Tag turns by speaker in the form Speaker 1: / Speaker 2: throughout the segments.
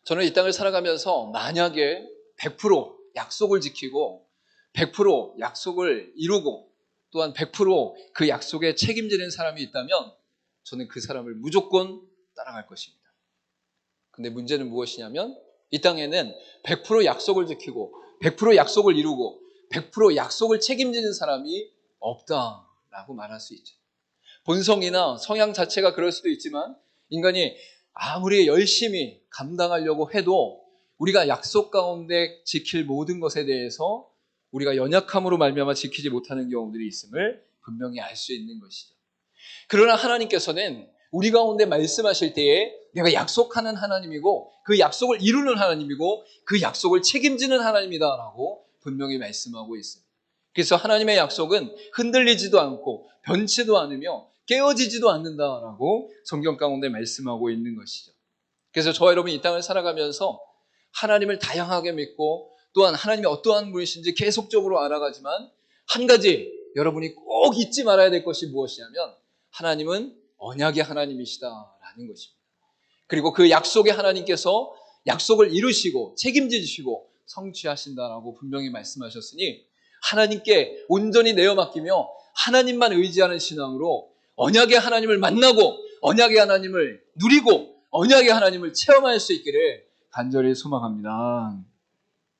Speaker 1: 저는 이 땅을 살아가면서 만약에 100% 약속을 지키고 100% 약속을 이루고 또한 100%그 약속에 책임지는 사람이 있다면 저는 그 사람을 무조건 따라갈 것입니다. 근데 문제는 무엇이냐면 이 땅에는 100% 약속을 지키고 100% 약속을 이루고 100% 약속을 책임지는 사람이 없다라고 말할 수 있죠. 본성이나 성향 자체가 그럴 수도 있지만 인간이 아무리 열심히 감당하려고 해도 우리가 약속 가운데 지킬 모든 것에 대해서 우리가 연약함으로 말미암아 지키지 못하는 경우들이 있음을 분명히 알 수 있는 것이죠. 그러나 하나님께서는 우리 가운데 말씀하실 때에 내가 약속하는 하나님이고 그 약속을 이루는 하나님이고 그 약속을 책임지는 하나님이다라고 분명히 말씀하고 있습니다. 그래서 하나님의 약속은 흔들리지도 않고 변치도 않으며 깨어지지도 않는다라고 성경 가운데 말씀하고 있는 것이죠. 그래서 저와 여러분이 이 땅을 살아가면서 하나님을 다양하게 믿고 또한 하나님이 어떠한 분이신지 계속적으로 알아가지만 한 가지 여러분이 꼭 잊지 말아야 될 것이 무엇이냐면 하나님은 언약의 하나님이시다라는 것입니다. 그리고 그 약속의 하나님께서 약속을 이루시고 책임지시고 성취하신다라고 분명히 말씀하셨으니 하나님께 온전히 내어 맡기며 하나님만 의지하는 신앙으로 언약의 하나님을 만나고 언약의 하나님을 누리고 언약의 하나님을 체험할 수 있기를 간절히 소망합니다.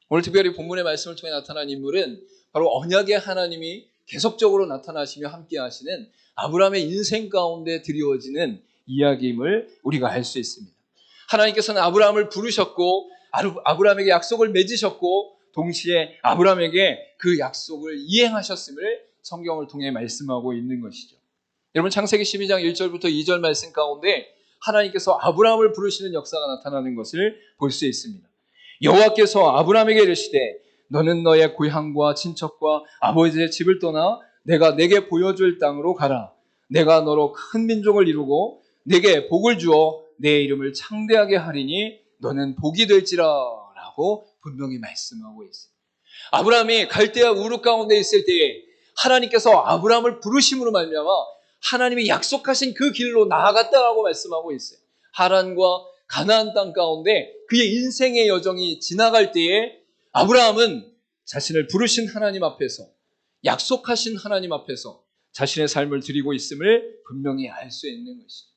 Speaker 1: 오늘 특별히 본문의 말씀을 통해 나타난 인물은 바로 언약의 하나님이 계속적으로 나타나시며 함께 하시는 아브라함의 인생 가운데 드리워지는 이야기임을 우리가 알 수 있습니다. 하나님께서는 아브라함을 부르셨고 아브라함에게 약속을 맺으셨고 동시에 아브라함에게 그 약속을 이행하셨음을 성경을 통해 말씀하고 있는 것이죠. 여러분 창세기 12장 1절부터 2절 말씀 가운데 하나님께서 아브라함을 부르시는 역사가 나타나는 것을 볼 수 있습니다. 여호와께서 아브라함에게 이르시되 너는 너의 고향과 친척과 아버지의 집을 떠나 내가 내게 보여줄 땅으로 가라. 내가 너로 큰 민족을 이루고 내게 복을 주어 내 이름을 창대하게 하리니 너는 복이 될지라 라고 분명히 말씀하고 있습니다. 아브라함이 갈대아 우르 가운데 있을 때에 하나님께서 아브라함을 부르심으로 말미암아 하나님이 약속하신 그 길로 나아갔다라고 말씀하고 있어요. 하란과 가나안 땅 가운데 그의 인생의 여정이 지나갈 때에 아브라함은 자신을 부르신 하나님 앞에서 약속하신 하나님 앞에서 자신의 삶을 드리고 있음을 분명히 알 수 있는 것이죠.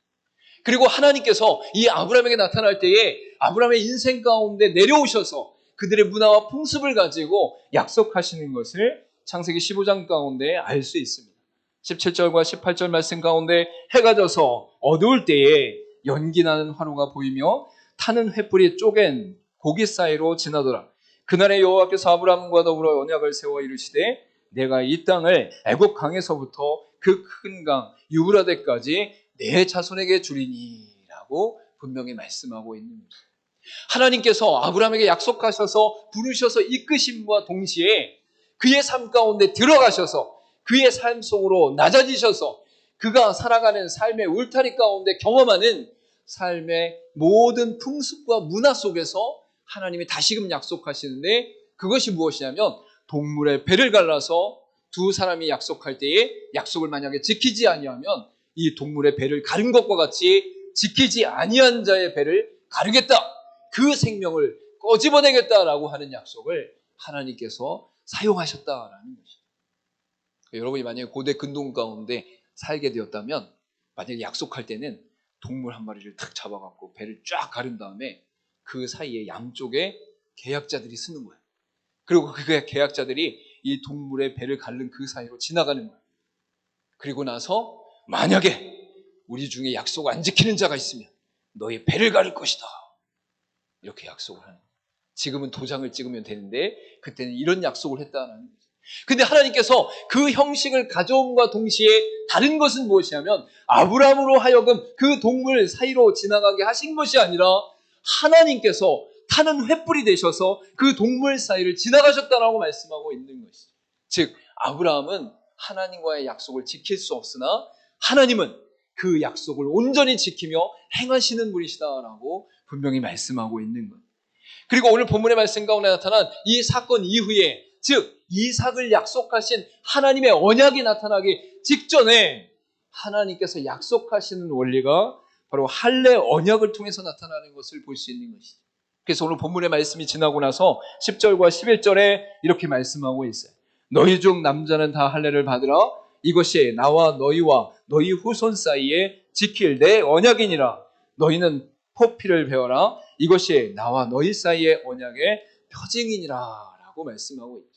Speaker 1: 그리고 하나님께서 이 아브라함에게 나타날 때에 아브라함의 인생 가운데 내려오셔서 그들의 문화와 풍습을 가지고 약속하시는 것을 창세기 15장 가운데 알 수 있습니다. 17절과 18절 말씀 가운데 해가 져서 어두울 때에 연기나는 화로가 보이며 타는 횃불이 쪼갠 고기 사이로 지나더라. 그날에 여호와께서 아브라함과 더불어 언약을 세워 이르시되 내가 이 땅을 애굽 강에서부터 그 큰 강 유브라데까지 내 자손에게 주리니 라고 분명히 말씀하고 있는 거죠. 하나님께서 아브라함에게 약속하셔서 부르셔서 이끄심과 동시에 그의 삶 가운데 들어가셔서 그의 삶 속으로 낮아지셔서 그가 살아가는 삶의 울타리 가운데 경험하는 삶의 모든 풍습과 문화 속에서 하나님이 다시금 약속하시는데 그것이 무엇이냐면 동물의 배를 갈라서 두 사람이 약속할 때에 약속을 만약에 지키지 아니하면 이 동물의 배를 가른 것과 같이 지키지 아니한 자의 배를 가르겠다. 그 생명을 꺼집어내겠다라고 하는 약속을 하나님께서 사용하셨다라는 것이죠. 여러분이 만약에 고대 근동 가운데 살게 되었다면 만약에 약속할 때는 동물 한 마리를 탁 잡아갖고 배를 쫙 가른 다음에 그 사이에 양쪽에 계약자들이 쓰는 거예요. 그리고 그 계약자들이 이 동물의 배를 가른 그 사이로 지나가는 거예요. 그리고 나서 만약에 우리 중에 약속 안 지키는 자가 있으면 너의 배를 가를 것이다. 이렇게 약속을 하는 거예요. 지금은 도장을 찍으면 되는데 그때는 이런 약속을 했다는 거죠. 근데 하나님께서 그 형식을 가져옴과 동시에 다른 것은 무엇이냐면 아브라함으로 하여금 그 동물 사이로 지나가게 하신 것이 아니라 하나님께서 타는 횃불이 되셔서 그 동물 사이를 지나가셨다라고 말씀하고 있는 것이죠. 즉 아브라함은 하나님과의 약속을 지킬 수 없으나 하나님은 그 약속을 온전히 지키며 행하시는 분이시다라고 분명히 말씀하고 있는 것. 그리고 오늘 본문의 말씀 가운데 나타난 이 사건 이후에 즉 이삭을 약속하신 하나님의 언약이 나타나기 직전에 하나님께서 약속하시는 원리가 바로 할례 언약을 통해서 나타나는 것을 볼 수 있는 것이죠. 그래서 오늘 본문의 말씀이 지나고 나서 10절과 11절에 이렇게 말씀하고 있어요. 너희 중 남자는 다 할례를 받으라. 이것이 나와 너희와 너희 후손 사이에 지킬 내 언약이니라. 너희는 포피를 배워라. 이것이 나와 너희 사이의 언약의 표징이니라 라고 말씀하고 있죠.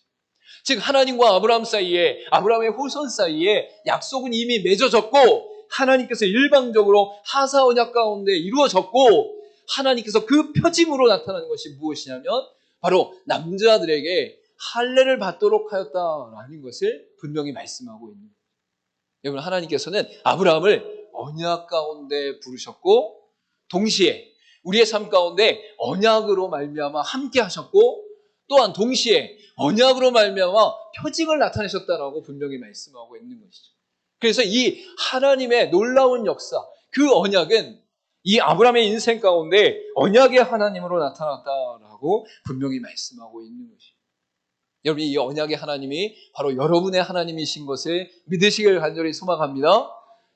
Speaker 1: 즉 하나님과 아브라함 사이에, 아브라함의 후손 사이에 약속은 이미 맺어졌고 하나님께서 일방적으로 하사 언약 가운데 이루어졌고 하나님께서 그 표징으로 나타나는 것이 무엇이냐면 바로 남자들에게 할례를 받도록 하였다라는 것을 분명히 말씀하고 있는 거예요. 여러분, 하나님께서는 아브라함을 언약 가운데 부르셨고 동시에 우리의 삶 가운데 언약으로 말미암아 함께 하셨고 또한 동시에 언약으로 말미암아 표징을 나타내셨다라고 분명히 말씀하고 있는 것이죠. 그래서 이 하나님의 놀라운 역사, 그 언약은 이 아브라함의 인생 가운데 언약의 하나님으로 나타났다라고 분명히 말씀하고 있는 것이죠. 여러분, 이 언약의 하나님이 바로 여러분의 하나님이신 것을 믿으시길 간절히 소망합니다.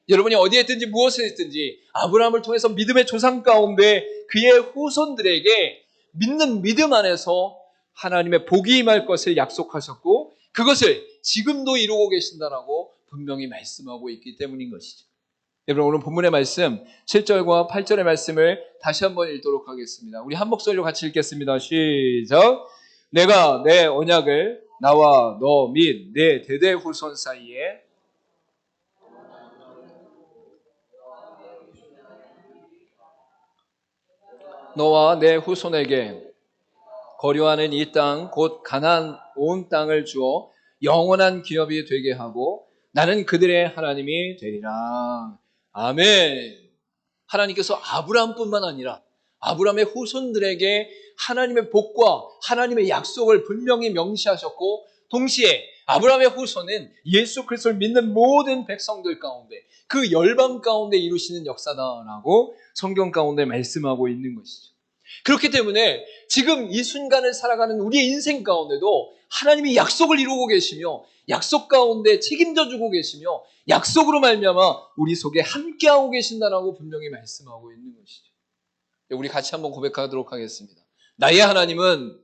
Speaker 1: 여러분이 어디에 있든지 무엇에 있든지 아브라함을 통해서 믿음의 조상 가운데 그의 후손들에게 믿는 믿음 안에서 하나님의 복이 임할 것을 약속하셨고 그것을 지금도 이루고 계신다라고 분명히 말씀하고 있기 때문인 것이죠. 여러분, 오늘 본문의 말씀 7절과 8절의 말씀을 다시 한번 읽도록 하겠습니다. 우리 한 목소리로 같이 읽겠습니다. 시작. 내가 내 언약을 나와 너 및 내 대대 후손 사이에 너와 내 후손에게 거류하는 이 땅 곧 가나안 온 땅을 주어 영원한 기업이 되게 하고 나는 그들의 하나님이 되리라. 아멘. 하나님께서 아브라함뿐만 아니라 아브라함의 후손들에게 하나님의 복과 하나님의 약속을 분명히 명시하셨고 동시에 아브라함의 후손은 예수 그리스도를 믿는 모든 백성들 가운데 그 열방 가운데 이루시는 역사다라고 성경 가운데 말씀하고 있는 것이죠. 그렇기 때문에 지금 이 순간을 살아가는 우리의 인생 가운데도 하나님이 약속을 이루고 계시며 약속 가운데 책임져 주고 계시며 약속으로 말미암아 우리 속에 함께하고 계신다라고 분명히 말씀하고 있는 것이죠. 우리 같이 한번 고백하도록 하겠습니다. 나의 하나님은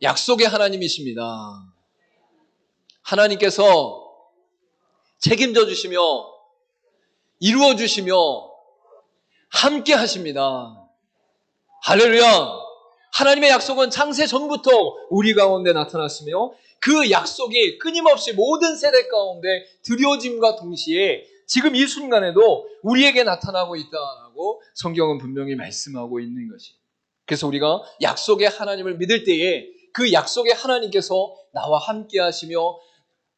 Speaker 1: 약속의 하나님이십니다. 하나님께서 책임져 주시며 이루어 주시며 함께 하십니다. 할렐루야. 하나님의 약속은 창세 전부터 우리 가운데 나타났으며 그 약속이 끊임없이 모든 세대 가운데 드려짐과 동시에 지금 이 순간에도 우리에게 나타나고 있다고 성경은 분명히 말씀하고 있는 것이. 그래서 우리가 약속의 하나님을 믿을 때에 그 약속의 하나님께서 나와 함께 하시며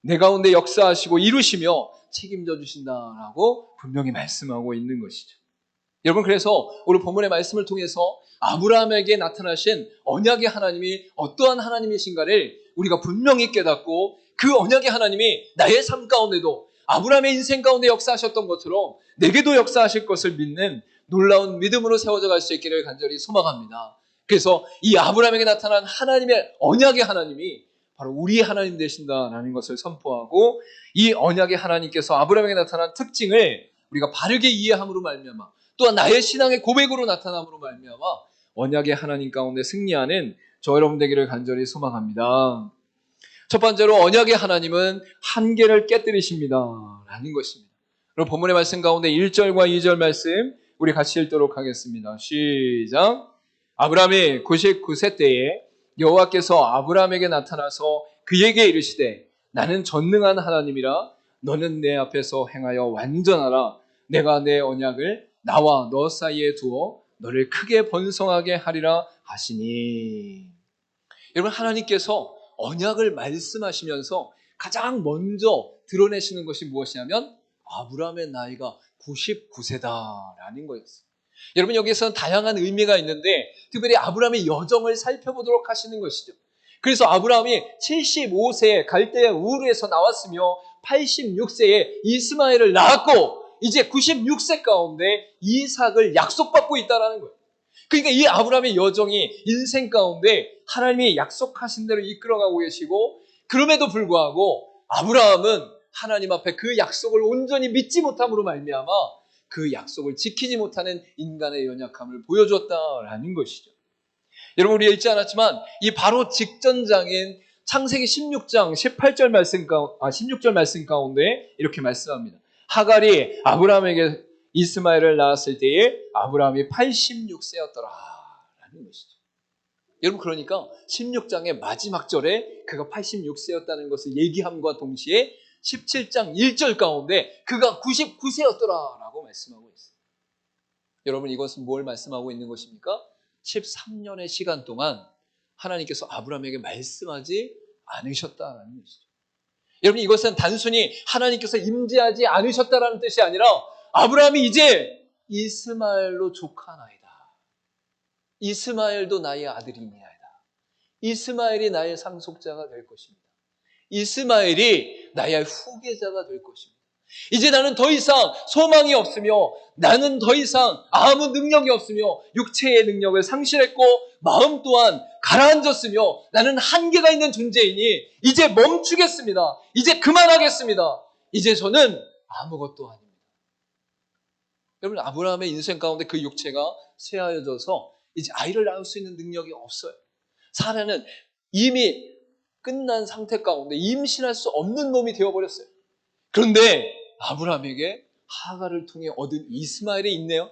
Speaker 1: 내 가운데 역사하시고 이루시며 책임져 주신다라고 분명히 말씀하고 있는 것이죠. 여러분, 그래서 오늘 본문의 말씀을 통해서 아브라함에게 나타나신 언약의 하나님이 어떠한 하나님이신가를 우리가 분명히 깨닫고 그 언약의 하나님이 나의 삶 가운데도 아브라함의 인생 가운데 역사하셨던 것처럼 내게도 역사하실 것을 믿는 놀라운 믿음으로 세워져 갈 수 있기를 간절히 소망합니다. 그래서 이 아브라함에게 나타난 하나님의 언약의 하나님이 바로 우리의 하나님 되신다라는 것을 선포하고 이 언약의 하나님께서 아브라함에게 나타난 특징을 우리가 바르게 이해함으로 말미암아 또한 나의 신앙의 고백으로 나타남으로 말미암아 언약의 하나님 가운데 승리하는 저 여러분 되기를 간절히 소망합니다. 첫 번째로 언약의 하나님은 한계를 깨뜨리십니다 라는 것입니다. 그럼 본문의 말씀 가운데 1절과 2절 말씀 우리 같이 읽도록 하겠습니다. 시작. 아브라함이 99세 때에 여호와께서 아브라함에게 나타나서 그에게 이르시되 나는 전능한 하나님이라 너는 내 앞에서 행하여 완전하라. 내가 내 언약을 나와 너 사이에 두어 너를 크게 번성하게 하리라 하시니. 여러분, 하나님께서 언약을 말씀하시면서 가장 먼저 드러내시는 것이 무엇이냐면 아브라함의 나이가 99세다라는 거였어요. 여러분, 여기에서는 다양한 의미가 있는데 특별히 아브라함의 여정을 살펴보도록 하시는 것이죠. 그래서 아브라함이 75세에 갈대아 우르에서 나왔으며 86세에 이스마엘을 낳았고 이제 96세 가운데 이삭을 약속받고 있다는 거예요. 그러니까 이 아브라함의 여정이 인생 가운데 하나님이 약속하신 대로 이끌어가고 계시고 그럼에도 불구하고 아브라함은 하나님 앞에 그 약속을 온전히 믿지 못함으로 말미암아 그 약속을 지키지 못하는 인간의 연약함을 보여줬다라는 것이죠. 여러분, 우리 읽지 않았지만 이 바로 직전장인 창세기 16장 18절 말씀 16절 말씀 가운데 이렇게 말씀합니다. 하갈이 아브라함에게 이스마엘을 낳았을 때에 아브라함이 86세였더라 라는 것이죠. 여러분, 그러니까 16장의 마지막 절에 그가 86세였다는 것을 얘기함과 동시에 17장 1절 가운데 그가 99세였더라 라고 말씀하고 있어요. 여러분, 이것은 뭘 말씀하고 있는 것입니까? 13년의 시간 동안 하나님께서 아브라함에게 말씀하지 않으셨다라는 것이죠. 여러분, 이것은 단순히 하나님께서 임재하지 않으셨다라는 뜻이 아니라 아브라함이 이제 이스마엘로 족하나이다. 이스마엘도 나의 아들이니이다. 이스마엘이 나의 상속자가 될 것입니다. 이스마엘이 나의 후계자가 될 것입니다. 이제 나는 더 이상 소망이 없으며 나는 더 이상 아무 능력이 없으며 육체의 능력을 상실했고 마음 또한 가라앉았으며 나는 한계가 있는 존재이니 이제 멈추겠습니다. 이제 그만하겠습니다. 이제 저는 아무것도 아닙니다. 여러분, 아브라함의 인생 가운데 그 육체가 쇠하여져서 이제 아이를 낳을 수 있는 능력이 없어요. 사라는 이미 끝난 상태 가운데 임신할 수 없는 몸이 되어버렸어요. 그런데 아브라함에게 하갈을 통해 얻은 이스마엘이 있네요.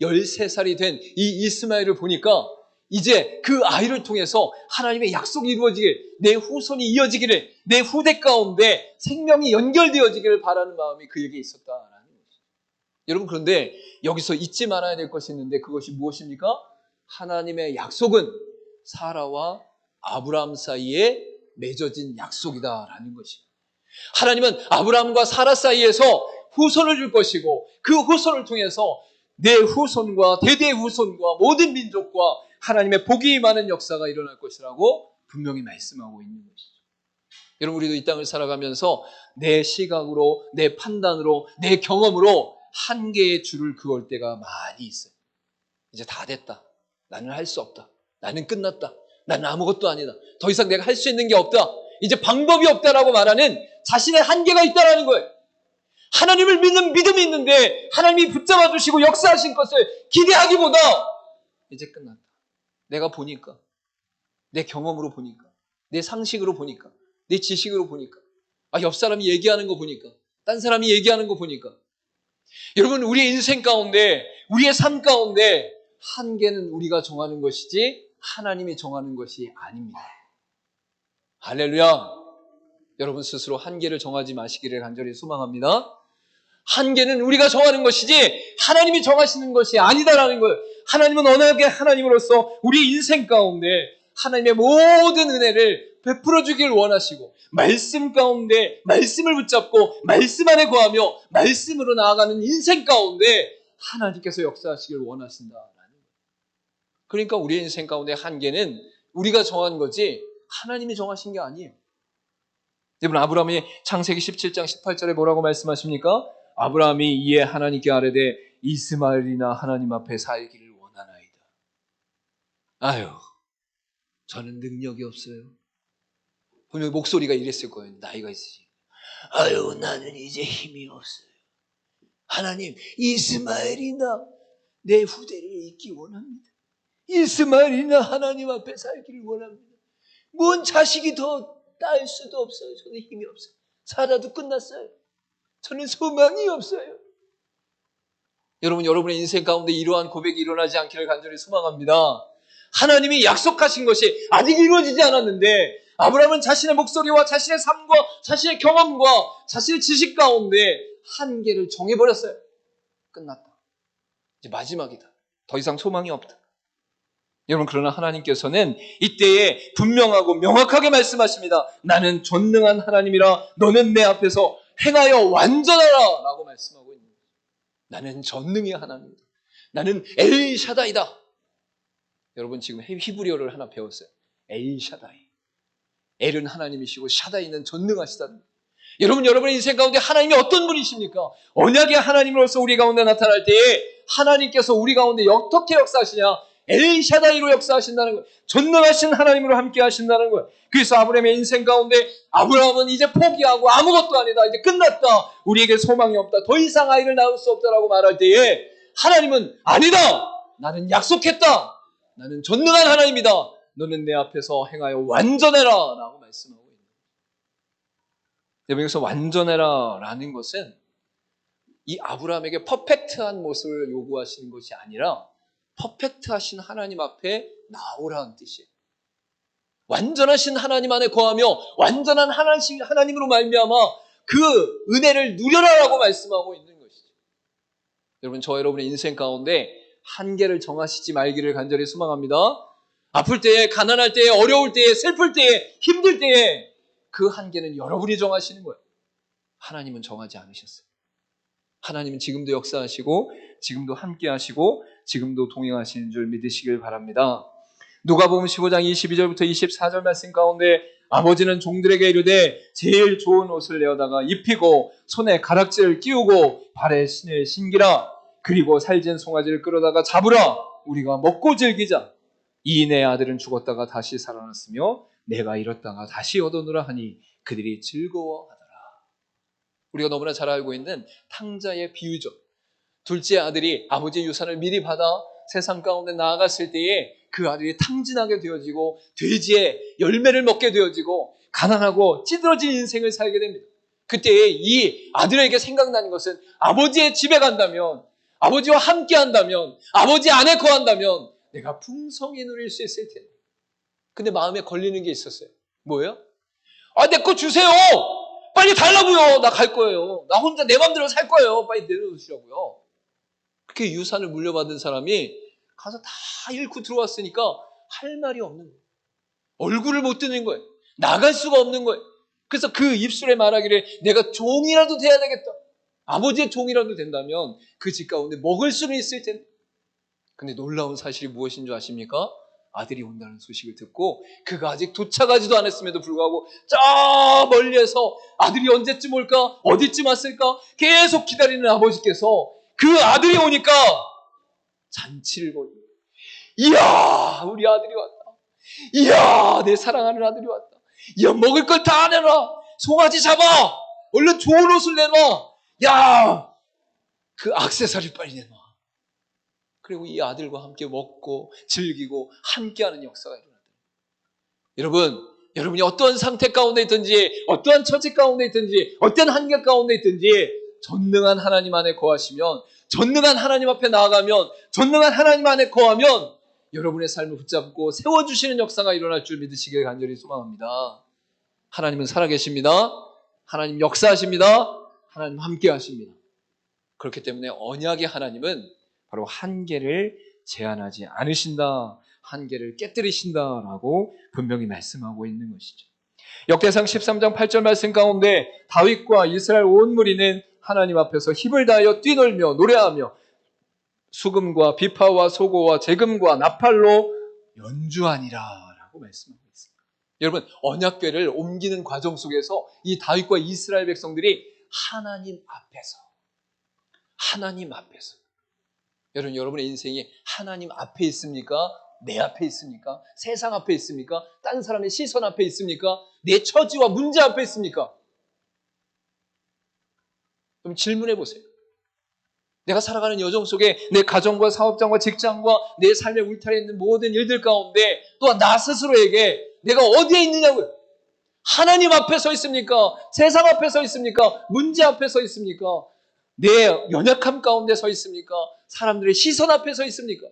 Speaker 1: 13살이 된 이 이스마엘을 보니까 이제 그 아이를 통해서 하나님의 약속이 이루어지길, 내 후손이 이어지기를, 내 후대 가운데 생명이 연결되어지기를 바라는 마음이 그에게 있었다라는 것이죠. 여러분, 그런데 여기서 잊지 말아야 될 것이 있는데 그것이 무엇입니까? 하나님의 약속은 사라와 아브라함 사이에 맺어진 약속이다라는 것이에요. 하나님은 아브라함과 사라 사이에서 후손을 줄 것이고 그 후손을 통해서 내 후손과 대대의 후손과 모든 민족과 하나님의 복이 임하는 역사가 일어날 것이라고 분명히 말씀하고 있는 것이죠. 여러분, 우리도 이 땅을 살아가면서 내 시각으로, 내 판단으로, 내 경험으로 한계의 줄을 그을 때가 많이 있어요. 이제 다 됐다. 나는 할 수 없다. 나는 끝났다. 나는 아무것도 아니다. 더 이상 내가 할 수 있는 게 없다. 이제 방법이 없다라고 말하는 자신의 한계가 있다라는 거예요. 하나님을 믿는 믿음이 있는데 하나님이 붙잡아 주시고 역사하신 것을 기대하기보다 이제 끝났다. 내가 보니까, 내 경험으로 보니까, 내 상식으로 보니까, 내 지식으로 보니까, 옆 사람이 얘기하는 거 보니까, 딴 사람이 얘기하는 거 보니까. 여러분, 우리의 인생 가운데, 우리의 삶 가운데 한계는 우리가 정하는 것이지 하나님이 정하는 것이 아닙니다. 할렐루야. 여러분 스스로 한계를 정하지 마시기를 간절히 소망합니다. 한계는 우리가 정하는 것이지 하나님이 정하시는 것이 아니다라는 거예요. 하나님은 언약의 하나님으로서 우리 인생 가운데 하나님의 모든 은혜를 베풀어 주길 원하시고 말씀 가운데 말씀을 붙잡고 말씀 안에 거하며 말씀으로 나아가는 인생 가운데 하나님께서 역사하시길 원하신다라는 거예요. 그러니까 우리의 인생 가운데 한계는 우리가 정한 거지 하나님이 정하신 게 아니에요. 여러분, 아브라함이 창세기 17장 18절에 뭐라고 말씀하십니까? 아브라함이 이에 하나님께 아뢰되 이스마엘이나 하나님 앞에 살기를 원하나이다. 아유, 저는 능력이 없어요. 분명히 목소리가 이랬을 거예요. 나이가 있으시. 아유, 나는 이제 힘이 없어요. 하나님, 이스마엘이나 내 후대를 잇기 원합니다. 이스마엘이나 하나님 앞에 살기를 원합니다. 뭔 자식이 더 낳을 수도 없어요. 저는 힘이 없어요. 살아도 끝났어요. 저는 소망이 없어요. 여러분, 여러분의 인생 가운데 이러한 고백이 일어나지 않기를 간절히 소망합니다. 하나님이 약속하신 것이 아직 이루어지지 않았는데 아브라함은 자신의 목소리와 자신의 삶과 자신의 경험과 자신의 지식 가운데 한계를 정해버렸어요. 끝났다. 이제 마지막이다. 더 이상 소망이 없다. 여러분, 그러나 하나님께서는 이때에 분명하고 명확하게 말씀하십니다. 나는 전능한 하나님이라 너는 내 앞에서 행하여 완전하라 라고 말씀하고 있는 거예요. 나는 전능의 하나님이다. 나는 엘샤다이다. 여러분, 지금 히브리어를 하나 배웠어요. 엘샤다이. 엘은 하나님이시고 샤다이는 전능하시다는. 여러분, 여러분의 인생 가운데 하나님이 어떤 분이십니까? 언약의 하나님으로서 우리 가운데 나타날 때에 하나님께서 우리 가운데 어떻게 역사하시냐? 엘샤다이로 역사하신다는 거예요. 전능하신 하나님으로 함께 하신다는 거예요. 그래서 아브라함의 인생 가운데 아브라함은 이제 포기하고 아무것도 아니다. 이제 끝났다. 우리에게 소망이 없다. 더 이상 아이를 낳을 수 없다라고 말할 때에 하나님은 아니다. 나는 약속했다. 나는 전능한 하나님이다. 너는 내 앞에서 행하여 완전해라 라고 말씀하고 있는 거예요. 여기서 완전해라 라는 것은 이 아브라함에게 퍼펙트한 모습을 요구하시는 것이 아니라 퍼펙트하신 하나님 앞에 나오라는 뜻이에요. 완전하신 하나님 안에 거하며 완전한 하나님으로 말미암아 그 은혜를 누려라라고 말씀하고 있는 것이죠. 여러분, 저 여러분의 인생 가운데 한계를 정하시지 말기를 간절히 소망합니다. 아플 때에, 가난할 때에, 어려울 때에, 슬플 때에, 힘들 때에 그 한계는 여러분이 정하시는 거예요. 하나님은 정하지 않으셨어요. 하나님은 지금도 역사하시고 지금도 함께하시고 지금도 동행하시는 줄 믿으시길 바랍니다. 누가복음 15장 22절부터 24절 말씀 가운데 아버지는 종들에게 이르되 제일 좋은 옷을 내어다가 입히고 손에 가락지를 끼우고 발에 신을 신기라. 그리고 살진 송아지를 끌어다가 잡으라. 우리가 먹고 즐기자. 이 내 아들은 죽었다가 다시 살아났으며 내가 잃었다가 다시 얻어누라 하니 그들이 즐거워하더라. 우리가 너무나 잘 알고 있는 탕자의 비유죠. 둘째 아들이 아버지의 유산을 미리 받아 세상 가운데 나아갔을 때에 그 아들이 탕진하게 되어지고 돼지의 열매를 먹게 되어지고 가난하고 찌들어진 인생을 살게 됩니다. 그때 이 아들에게 생각나는 것은 아버지의 집에 간다면, 아버지와 함께 한다면, 아버지 안에 거한다면 내가 풍성히 누릴 수 있을 텐데. 근데 마음에 걸리는 게 있었어요. 뭐예요? 내 거 주세요. 빨리 달라고요. 나 갈 거예요. 나 혼자 내 맘대로 살 거예요. 빨리 내려놓으시라고요. 그렇게 유산을 물려받은 사람이 가서 다 잃고 들어왔으니까 할 말이 없는 거예요. 얼굴을 못 드는 거예요. 나갈 수가 없는 거예요. 그래서 그 입술에 말하기를 내가 종이라도 돼야 되겠다. 아버지의 종이라도 된다면 그 집 가운데 먹을 수는 있을 텐데. 근데 놀라운 사실이 무엇인 줄 아십니까? 아들이 온다는 소식을 듣고 그가 아직 도착하지도 않았음에도 불구하고 저 멀리에서 아들이 언제쯤 올까? 어디쯤 왔을까? 계속 기다리는 아버지께서 그 아들이 오니까 잔치를 벌이고, 이야 우리 아들이 왔다. 이야 내 사랑하는 아들이 왔다. 이야 먹을 걸 다 내놔. 송아지 잡아. 얼른 좋은 옷을 내놔. 야 그 액세서리 빨리 내놔. 그리고 이 아들과 함께 먹고 즐기고 함께하는 역사가 일어났다. 여러분이 어떠한 상태 가운데 있든지 어떠한 처지 가운데 있든지 어떤 한계 가운데 있든지 전능한 하나님 안에 거하시면, 전능한 하나님 앞에 나아가면, 전능한 하나님 안에 거하면 여러분의 삶을 붙잡고 세워주시는 역사가 일어날 줄 믿으시길 간절히 소망합니다. 하나님은 살아계십니다. 하나님 역사하십니다. 하나님 함께하십니다. 그렇기 때문에 언약의 하나님은 바로 한계를 제한하지 않으신다, 한계를 깨뜨리신다라고 분명히 말씀하고 있는 것이죠. 역대상 13장 8절 말씀 가운데 다윗과 이스라엘 온 무리는 하나님 앞에서 힘을 다하여 뛰놀며 노래하며 수금과 비파와 소고와 재금과 나팔로 연주하니라 라고 말씀하고 있습니다. 여러분, 언약궤를 옮기는 과정 속에서 이 다윗과 이스라엘 백성들이 하나님 앞에서 여러분의 인생이 하나님 앞에 있습니까? 내 앞에 있습니까? 세상 앞에 있습니까? 딴 사람의 시선 앞에 있습니까? 내 처지와 문제 앞에 있습니까? 좀 질문해 보세요. 내가 살아가는 여정 속에 내 가정과 사업장과 직장과 내 삶의 울타리에 있는 모든 일들 가운데 또한 나 스스로에게 내가 어디에 있느냐고요? 하나님 앞에 서 있습니까? 세상 앞에 서 있습니까? 문제 앞에 서 있습니까? 내 연약함 가운데 서 있습니까? 사람들의 시선 앞에 서 있습니까?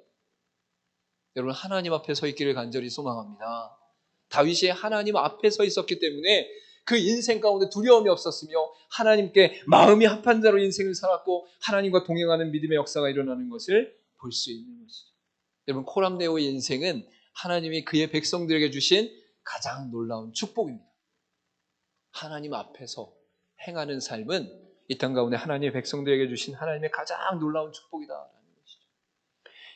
Speaker 1: 여러분, 하나님 앞에 서 있기를 간절히 소망합니다. 다윗이 하나님 앞에 서 있었기 때문에 그 인생 가운데 두려움이 없었으며 하나님께 마음이 합한 자로 인생을 살았고 하나님과 동행하는 믿음의 역사가 일어나는 것을 볼 수 있는 것이죠. 여러분, 코람네오의 인생은 하나님이 그의 백성들에게 주신 가장 놀라운 축복입니다. 하나님 앞에서 행하는 삶은 이 땅 가운데 하나님의 백성들에게 주신 하나님의 가장 놀라운 축복이다라는 것이죠.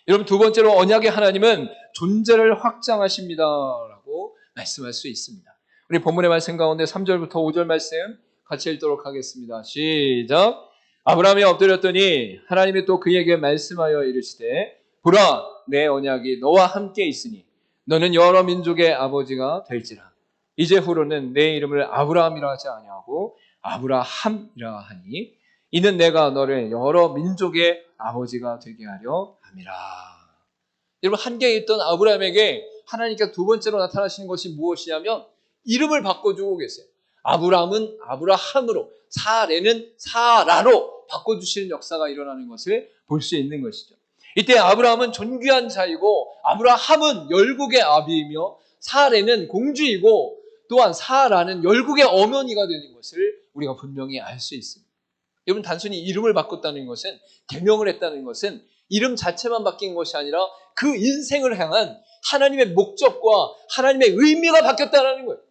Speaker 1: 여러분, 두 번째로 언약의 하나님은 존재를 확장하십니다라고 말씀할 수 있습니다. 우리 본문의 말씀 가운데 3절부터 5절 말씀 같이 읽도록 하겠습니다. 시작. 아브라함이 엎드렸더니 하나님이 또 그에게 말씀하여 이르시되 보라 내 언약이 너와 함께 있으니 너는 여러 민족의 아버지가 될지라. 이제후로는 내 이름을 아브라함이라 하지 아니하고 아브라함이라 하니 이는 내가 너를 여러 민족의 아버지가 되게 하려 함이라. 여러분, 한계에 있던 아브라함에게 하나님께서 두 번째로 나타나시는 것이 무엇이냐면 이름을 바꿔주고 계세요. 아브라함은 아브라함으로, 사레는 사라로 바꿔주시는 역사가 일어나는 것을 볼 수 있는 것이죠. 이때 아브라함은 존귀한 자이고 아브라함은 열국의 아비이며 사레는 공주이고 또한 사라는 열국의 어머니가 되는 것을 우리가 분명히 알 수 있습니다. 여러분, 단순히 이름을 바꿨다는 것은, 계명을 했다는 것은 이름 자체만 바뀐 것이 아니라 그 인생을 향한 하나님의 목적과 하나님의 의미가 바뀌었다는 거예요.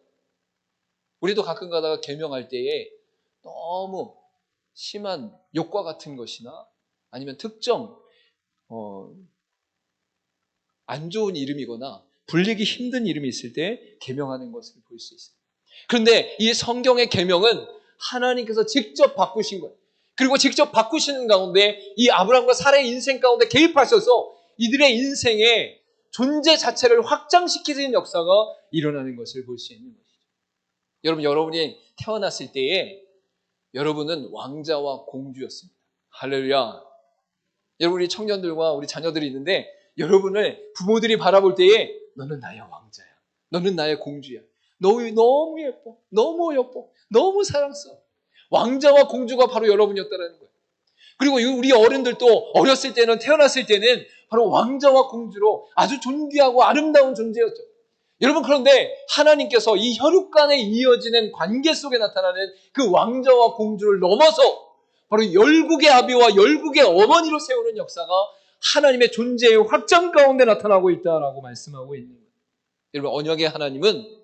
Speaker 1: 우리도 가끔 가다가 계명할 때에 너무 심한 욕과 같은 것이나 아니면 특정 안 좋은 이름이거나 불리기 힘든 이름이 있을 때 계명하는 것을 볼 수 있어요. 그런데 이 성경의 계명은 하나님께서 직접 바꾸신 거예요. 그리고 직접 바꾸시는 가운데 이 아브라함과 사라의 인생 가운데 개입하셔서 이들의 인생의 존재 자체를 확장시키는 역사가 일어나는 것을 볼 수 있는 것이죠. 여러분, 여러분이 태어났을 때에 여러분은 왕자와 공주였습니다. 할렐루야. 여러분, 우리 청년들과 우리 자녀들이 있는데 여러분을 부모들이 바라볼 때에 너는 나의 왕자야. 너는 나의 공주야. 너무 예뻐. 너무 예뻐. 너무 사랑스러워. 왕자와 공주가 바로 여러분이었다는 거예요. 그리고 우리 어른들도 어렸을 때는, 태어났을 때는 바로 왕자와 공주로 아주 존귀하고 아름다운 존재였죠. 여러분, 그런데 하나님께서 이 혈육 간에 이어지는 관계 속에 나타나는 그 왕자와 공주를 넘어서 바로 열국의 아비와 열국의 어머니로 세우는 역사가 하나님의 존재의 확장 가운데 나타나고 있다라고 말씀하고 있는 거예요. 여러분, 언약의 하나님은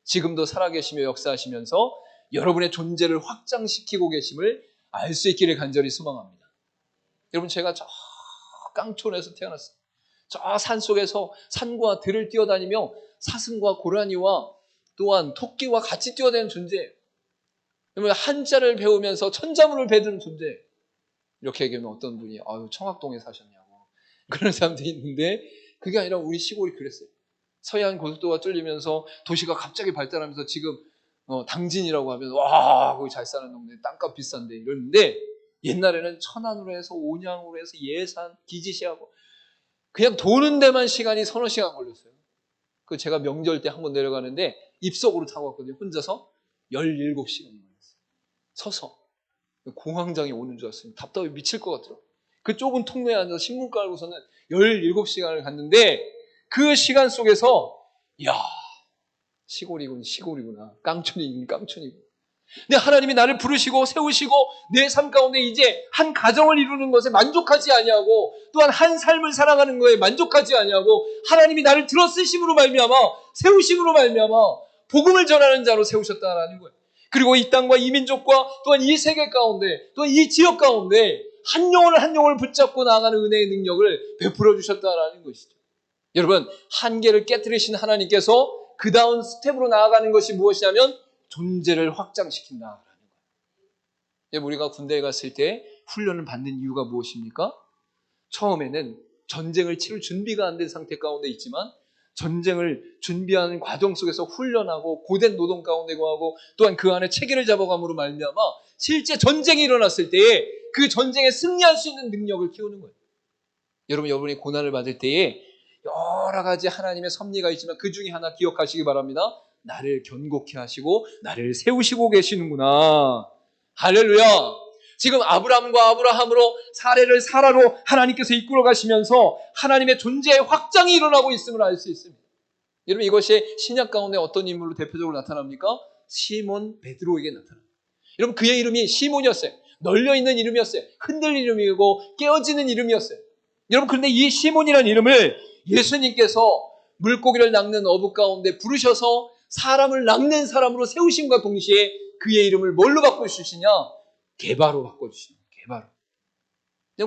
Speaker 1: 지금도 살아계시며 역사하시면서 여러분의 존재를 확장시키고 계심을 알 수 있기를 간절히 소망합니다. 여러분, 제가 저 깡촌에서 태어났어요. 저 산속에서 산과 들을 뛰어다니며 사슴과 고라니와 또한 토끼와 같이 뛰어다니는 존재예요. 여러분, 한자를 배우면서 천자문을 배우는 존재예요. 이렇게 얘기하면 어떤 분이 청학동에 사셨냐고 그런 사람들이 있는데, 그게 아니라 우리 시골이 그랬어요. 서해안 고속도로가 뚫리면서 도시가 갑자기 발달하면서 지금 당진이라고 하면 와, 거기 잘 사는 동네, 땅값 비싼데 이러는데, 옛날에는 천안으로 해서 온양으로 해서 예산, 기지시하고 그냥 도는 데만 시간이 서너 시간 걸렸어요. 그 제가 명절 때 한번 내려가는데 입석으로 타고 갔거든요. 혼자서 17시간 걸렸어요. 서서. 공황장애 오는 줄 알았어요. 답답해 미칠 것 같더라고요. 그 좁은 통로에 앉아서 신문 깔고서는 17시간을 갔는데, 그 시간 속에서 이야, 시골이구나. 깡촌이군 깡촌이군. 근데 하나님이 나를 부르시고 세우시고 내 삶 가운데 이제 한 가정을 이루는 것에 만족하지 아니하고, 또한 한 삶을 살아가는 것에 만족하지 아니하고, 하나님이 나를 들어 쓰심으로 말미암아, 세우심으로 말미암아 복음을 전하는 자로 세우셨다라는 거예요. 그리고 이 땅과 이 민족과 또한 이 세계 가운데, 또한 이 지역 가운데 한 영혼을 붙잡고 나아가는 은혜의 능력을 베풀어 주셨다라는 것이죠. 여러분, 한계를 깨뜨리신 하나님께서 그 다음 스텝으로 나아가는 것이 무엇이냐면 존재를 확장시킨다라는 거예요. 우리가 군대에 갔을 때 훈련을 받는 이유가 무엇입니까? 처음에는 전쟁을 치를 준비가 안 된 상태 가운데 있지만, 전쟁을 준비하는 과정 속에서 훈련하고 고된 노동 가운데 거하고 또한 그 안에 체계를 잡아감으로 말미암아 실제 전쟁이 일어났을 때에 그 전쟁에 승리할 수 있는 능력을 키우는 거예요. 여러분이 고난을 받을 때에 여러 가지 하나님의 섭리가 있지만 그 중에 하나 기억하시기 바랍니다. 나를 견고케 하시고 나를 세우시고 계시는구나. 할렐루야. 지금 아브라함과 아브라함으로, 사레를 사라로 하나님께서 이끌어 가시면서 하나님의 존재의 확장이 일어나고 있음을 알 수 있습니다. 여러분, 이것이 신약 가운데 어떤 인물로 대표적으로 나타납니까? 시몬 베드로에게 나타납니다. 여러분, 그의 이름이 시몬이었어요. 널려있는 이름이었어요. 흔들리는 이름이고 깨어지는 이름이었어요. 여러분, 그런데 이 시몬이라는 이름을 예수님께서 물고기를 낚는 어부 가운데 부르셔서 사람을 낚는 사람으로 세우심과 동시에 그의 이름을 뭘로 바꿔주시냐? 게바로 바꿔주십니다. 게바로.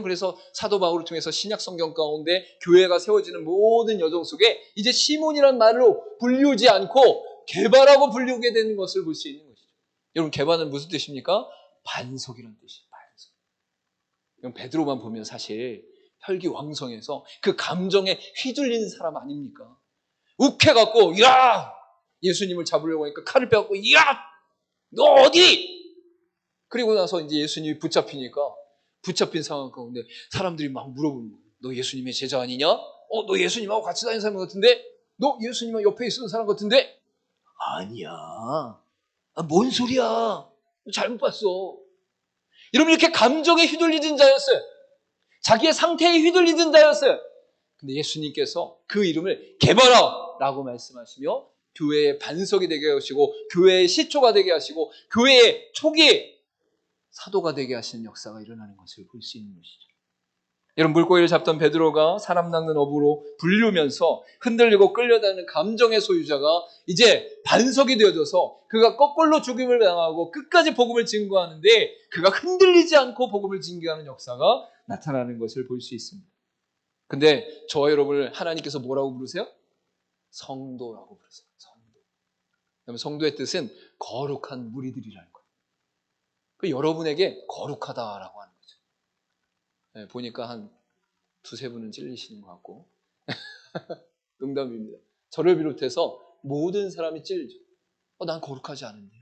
Speaker 1: 그래서 사도 바울을 통해서 신약 성경 가운데 교회가 세워지는 모든 여정 속에 이제 시몬이라는 말로 불리우지 않고 게바라고 불리우게 되는 것을 볼 수 있는 것이죠. 여러분, 게바는 무슨 뜻입니까? 반석이라는 뜻이에요. 반석. 그럼 베드로만 보면 사실 혈기왕성해서 그 감정에 휘둘리는 사람 아닙니까? 욱해갖고 야! 예수님을 잡으려고 하니까 칼을 빼갖고 야! 너 어디? 그리고 나서 이제 예수님이 붙잡힌 상황 가운데 사람들이 막 물어보는 거예요. 너 예수님의 제자 아니냐? 너 예수님하고 같이 다니는 사람 같은데? 너 예수님하고 옆에 있었던 사람 같은데? 아니야. 뭔 소리야. 잘못 봤어. 여러분, 이렇게 감정에 휘둘리던 자였어요. 자기의 상태에 휘둘리던 자였어요. 근데 예수님께서 그 이름을 개바라 라고 말씀하시며 교회의 반석이 되게 하시고 교회의 시초가 되게 하시고 교회의 초기 사도가 되게 하시는 역사가 일어나는 것을 볼 수 있는 것이죠. 여러분, 물고기를 잡던 베드로가 사람 낚는 어부로 불리우면서 흔들리고 끌려다니는 감정의 소유자가 이제 반석이 되어져서 그가 거꾸로 죽임을 당하고 끝까지 복음을 증거하는데 그가 흔들리지 않고 복음을 증거하는 역사가 나타나는 것을 볼 수 있습니다. 근데 저와 여러분을 하나님께서 뭐라고 부르세요? 성도라고 부르세요. 성도. 그러면 성도의 뜻은 거룩한 무리들이라는 거예요. 그 여러분에게 거룩하다라고 하는 거죠. 네, 보니까 한 두세 분은 찔리시는 것 같고 농담입니다. 저를 비롯해서 모든 사람이 찔리죠. 난 거룩하지 않은데,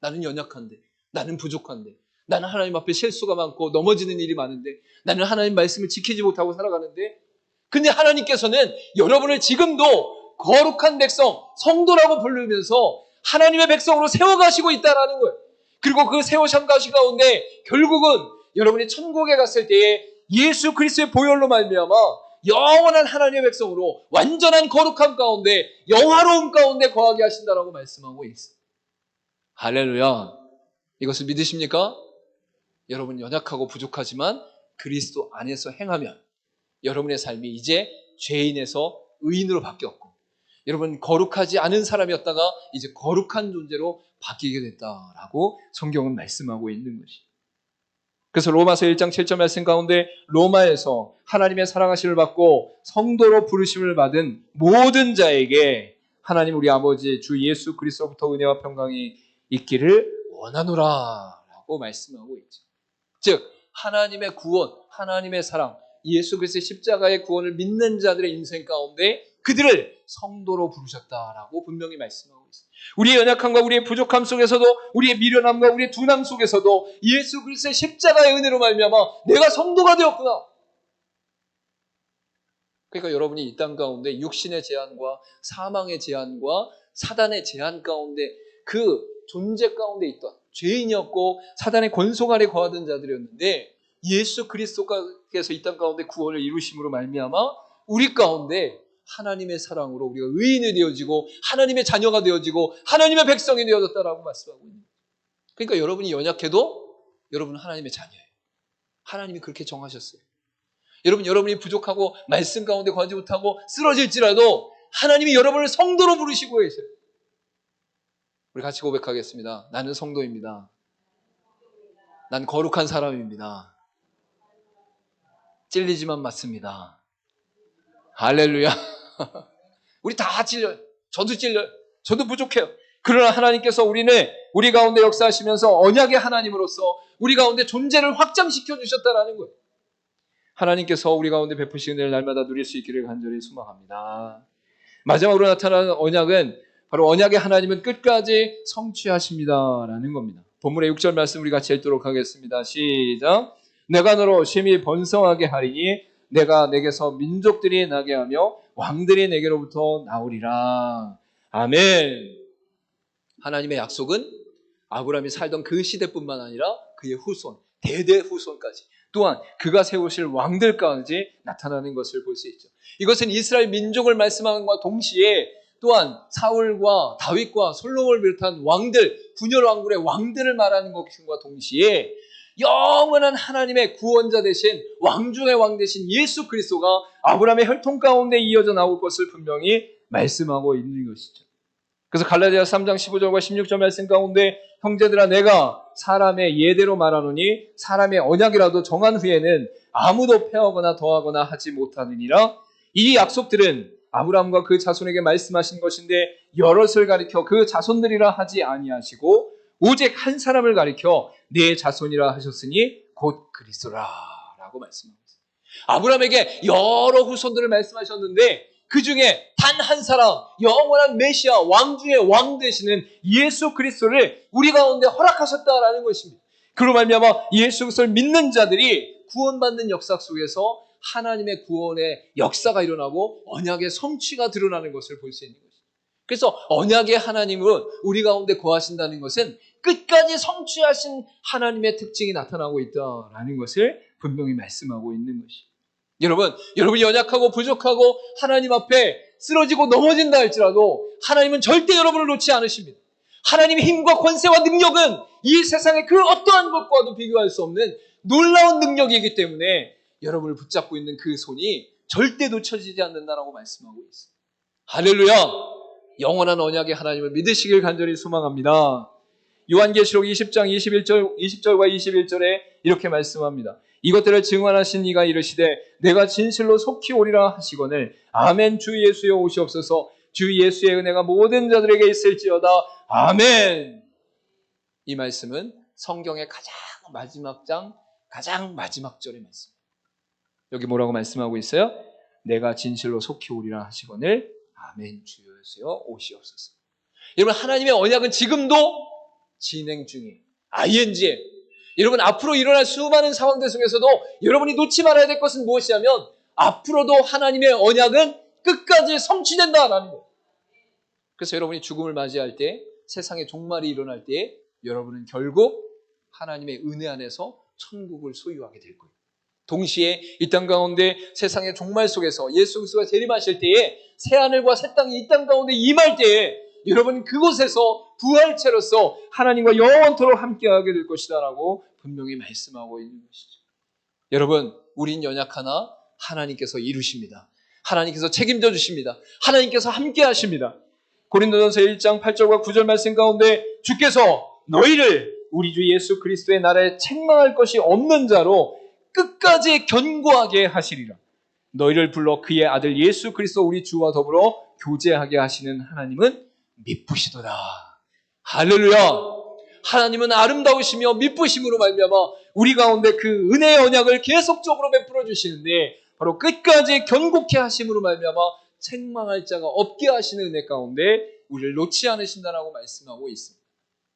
Speaker 1: 나는 연약한데, 나는 부족한데, 나는 하나님 앞에 실수가 많고 넘어지는 일이 많은데, 나는 하나님 말씀을 지키지 못하고 살아가는데, 근데 하나님께서는 여러분을 지금도 거룩한 백성, 성도라고 부르면서 하나님의 백성으로 세워가시고 있다는 거예요. 그리고 그 세워신 가시 가운데 결국은 여러분이 천국에 갔을 때에 예수 그리스도의 보혈로 말미암아 영원한 하나님의 백성으로 완전한 거룩함 가운데 영화로움 가운데 거하게 하신다라고 말씀하고 있어요. 할렐루야. 이것을 믿으십니까? 여러분 연약하고 부족하지만 그리스도 안에서 행하면 여러분의 삶이 이제 죄인에서 의인으로 바뀌었고 여러분 거룩하지 않은 사람이었다가 이제 거룩한 존재로 바뀌게 됐다라고 성경은 말씀하고 있는 것이. 그래서 로마서 1장 7절 말씀 가운데 로마에서 하나님의 사랑하심을 받고 성도로 부르심을 받은 모든 자에게 하나님 우리 아버지 주 예수 그리스도로부터 은혜와 평강이 있기를 원하노라 라고 말씀하고 있죠. 즉 하나님의 구원, 하나님의 사랑, 예수 그리스도의 십자가의 구원을 믿는 자들의 인생 가운데 그들을 성도로 부르셨다라고 분명히 말씀하고 있습니다. 우리의 연약함과 우리의 부족함 속에서도 우리의 미련함과 우리의 둔함 속에서도 예수 그리스도의 십자가의 은혜로 말미암아 내가 성도가 되었구나. 그러니까 여러분이 이 땅 가운데 육신의 제한과 사망의 제한과 사단의 제한 가운데 그 존재 가운데 있던 죄인이었고 사단의 권속 아래 거하던 자들이었는데 예수 그리스도께서 이 땅 가운데 구원을 이루심으로 말미암아 우리 가운데 하나님의 사랑으로 우리가 의인이 되어지고 하나님의 자녀가 되어지고 하나님의 백성이 되어졌다라고 말씀하고 있는 거예요. 그러니까 여러분이 연약해도 여러분은 하나님의 자녀예요. 하나님이 그렇게 정하셨어요. 여러분이 부족하고 말씀 가운데 거하지 못하고 쓰러질지라도 하나님이 여러분을 성도로 부르시고 계세요. 우리 같이 고백하겠습니다. 나는 성도입니다. 난 거룩한 사람입니다. 찔리지만 맞습니다. 할렐루야. 우리 다 찔려요. 저도 찔려요. 저도 부족해요. 그러나 하나님께서 우리 가운데 역사하시면서 언약의 하나님으로서 우리 가운데 존재를 확장시켜 주셨다라는 거예요. 하나님께서 우리 가운데 베푸시는 은혜를 날마다 누릴 수 있기를 간절히 소망합니다. 마지막으로 나타나는 언약은 바로 언약의 하나님은 끝까지 성취하십니다라는 겁니다. 본문의 6절 말씀 우리 같이 읽도록 하겠습니다. 시작. 내가 너로 심히 번성하게 하리니 내가 내게서 민족들이 나게 하며 왕들이 내게로부터 나오리라. 아멘. 하나님의 약속은 아브라함이 살던 그 시대뿐만 아니라 그의 후손, 대대 후손까지 또한 그가 세우실 왕들까지 나타나는 것을 볼 수 있죠. 이것은 이스라엘 민족을 말씀하는 것과 동시에 또한 사울과 다윗과 솔로몬을 비롯한 왕들, 분열 왕국의 왕들을 말하는 것과 동시에 영원한 하나님의 구원자 되신 왕 중의 왕 되신 예수 그리스도가 아브라함의 혈통 가운데 이어져 나올 것을 분명히 말씀하고 있는 것이죠. 그래서 갈라디아 3장 15절과 16절 말씀 가운데 형제들아 내가 사람의 예대로 말하노니 사람의 언약이라도 정한 후에는 아무도 패하거나 더하거나 하지 못하느니라. 이 약속들은 아브라함과 그 자손에게 말씀하신 것인데 여럿을 가리켜 그 자손들이라 하지 아니하시고 오직 한 사람을 가리켜 내 자손이라 하셨으니 곧 그리스도라 라고 말씀합니다. 아브라함에게 여러 후손들을 말씀하셨는데 그 중에 단 한 사람 영원한 메시아 왕 중의 왕 되시는 예수 그리스도를 우리 가운데 허락하셨다라는 것입니다. 그로 말미암아 예수 그리스도를 믿는 자들이 구원받는 역사 속에서 하나님의 구원의 역사가 일어나고 언약의 성취가 드러나는 것을 볼 수 있는 것입니다. 그래서 언약의 하나님은 우리 가운데 거하신다는 것은 끝까지 성취하신 하나님의 특징이 나타나고 있다라는 것을 분명히 말씀하고 있는 것입니다. 여러분이 연약하고 부족하고 하나님 앞에 쓰러지고 넘어진다 할지라도 하나님은 절대 여러분을 놓지 않으십니다. 하나님의 힘과 권세와 능력은 이 세상의 그 어떠한 것과도 비교할 수 없는 놀라운 능력이기 때문에 여러분을 붙잡고 있는 그 손이 절대 놓쳐지지 않는다라고 말씀하고 있습니다. 할렐루야! 영원한 언약의 하나님을 믿으시길 간절히 소망합니다. 요한계시록 20장 20절과 21절에 이렇게 말씀합니다. 이것들을 증언하신 이가 이르시되 내가 진실로 속히 오리라 하시거늘 아멘. 주 예수여 오시옵소서. 주 예수의 은혜가 모든 자들에게 있을지어다. 아멘. 이 말씀은 성경의 가장 마지막 장, 가장 마지막 절의 말씀. 여기 뭐라고 말씀하고 있어요? 내가 진실로 속히 오리라 하시거늘 아멘. 주 예수여 오시옵소서. 여러분, 하나님의 언약은 지금도 진행 중이에요. ING에. 여러분, 앞으로 일어날 수많은 상황들 속에서도 여러분이 놓지 말아야 될 것은 무엇이냐면 앞으로도 하나님의 언약은 끝까지 성취된다라는 거예요. 그래서 여러분이 죽음을 맞이할 때, 세상의 종말이 일어날 때 여러분은 결국 하나님의 은혜 안에서 천국을 소유하게 될 거예요. 동시에 이 땅 가운데 세상의 종말 속에서 예수 그리스도가 재림하실 때에 새하늘과 새 땅이 이 땅 가운데 임할 때에 여러분 그곳에서 부활체로서 하나님과 영원토록 함께하게 될 것이다라고 분명히 말씀하고 있는 것이죠. 여러분, 우린 연약하나 하나님께서 이루십니다. 하나님께서 책임져 주십니다. 하나님께서 함께하십니다. 고린도전서 1장 8절과 9절 말씀 가운데 주께서 너희를 우리 주 예수 그리스도의 날에 책망할 것이 없는 자로 끝까지 견고하게 하시리라. 너희를 불러 그의 아들 예수 그리스도 우리 주와 더불어 교제하게 하시는 하나님은 미쁘시도다. 할렐루야. 하나님은 아름다우시며 미쁘심으로 말미암아 우리 가운데 그 은혜의 언약을 계속적으로 베풀어 주시는데 바로 끝까지 견고케 하심으로 말미암아 책망할 자가 없게 하시는 은혜 가운데 우리를 놓지 않으신다라고 말씀하고 있습니다.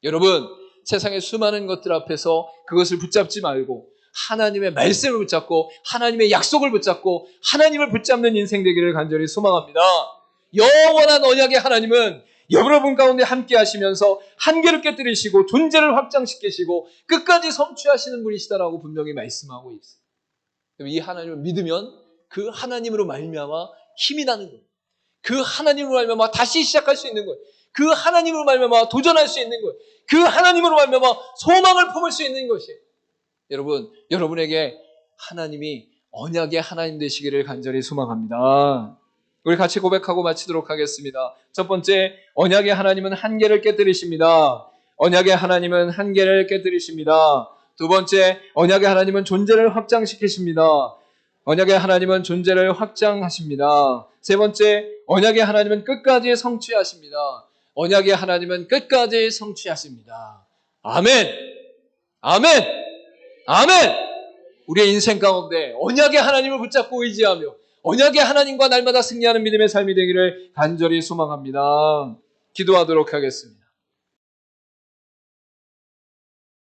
Speaker 1: 여러분, 세상의 수많은 것들 앞에서 그것을 붙잡지 말고 하나님의 말씀을 붙잡고 하나님의 약속을 붙잡고 하나님을 붙잡는 인생 되기를 간절히 소망합니다. 영원한 언약의 하나님은 여러분 가운데 함께 하시면서 한계를 깨뜨리시고 존재를 확장시키시고 끝까지 성취하시는 분이시다라고 분명히 말씀하고 있습니다. 이 하나님을 믿으면 그 하나님으로 말미암아 힘이 나는 거예요. 그 하나님으로 말미암아 다시 시작할 수 있는 거예요. 그 하나님으로 말미암아 도전할 수 있는 거예요. 그 하나님으로 말미암아 소망을 품을 수 있는 것이에요. 여러분, 여러분에게 하나님이 언약의 하나님 되시기를 간절히 소망합니다. 우리 같이 고백하고 마치도록 하겠습니다. 첫 번째, 언약의 하나님은 한계를 깨뜨리십니다. 언약의 하나님은 한계를 깨뜨리십니다. 두 번째, 언약의 하나님은 존재를 확장시키십니다. 언약의 하나님은 존재를 확장하십니다. 세 번째, 언약의 하나님은 끝까지 성취하십니다. 언약의 하나님은 끝까지 성취하십니다. 아멘! 아멘! 아멘! 우리의 인생 가운데 언약의 하나님을 붙잡고 의지하며 언약의 하나님과 날마다 승리하는 믿음의 삶이 되기를 간절히 소망합니다. 기도하도록 하겠습니다.